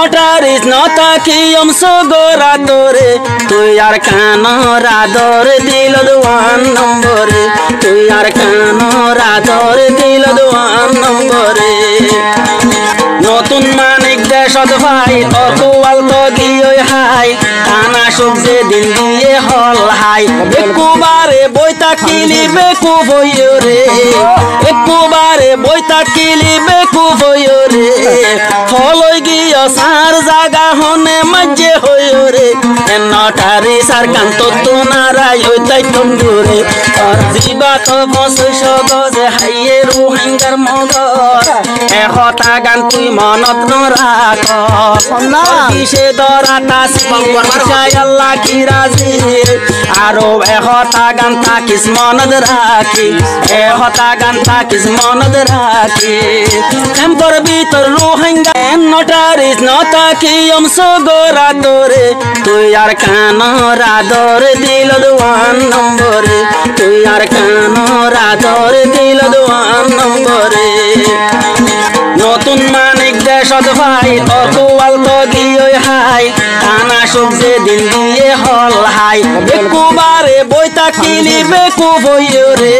নটারিস নতাকিয়ম সগরা তোরে তুই আর কান রাদর দিল 1 নম্বরে তুই আর কান রাদর দিল 1 নম্বরে নতুন মানিক দেশত ভাই অকুয়াল তো গিয়ে হাই কানা সবজে দিন দিয়ে হল হাই একবারে বইতা কিলি বেকু ভইরে একবারে বইতা কিলি বেকু ভইরে ফলই গিয়ে সার জাগা হনে মাঝে হইরে নটারি সার কান্ত তো নারাই হইতাই তন্দুরে আর জিবা তো বসই সগজে হাইয়ে রুহাঙ্গার মগর এহতা গান তুই মনত নরাখ দিশে দরাতা সিংহাই আল্লাহ কি রাজি আরো এহতা গান থাকিস মনত রাখি এহতা গান থাকিস মনত রাখি এম করবি তোর রোহিঙ্গা নটারিস নতাকিয়ম সগরা তোরে তুই আর কান রাদর দিল 1 নম্বরে তুই আর কান রাদর দিল 1 নম্বরে নতুন মানিক দেশত ভাই অকুয়াল তো গিয়ে হাই কানা সবজে দিন দিয়ে হল হাই একবারে বইতা কিলি বেকু ভইরে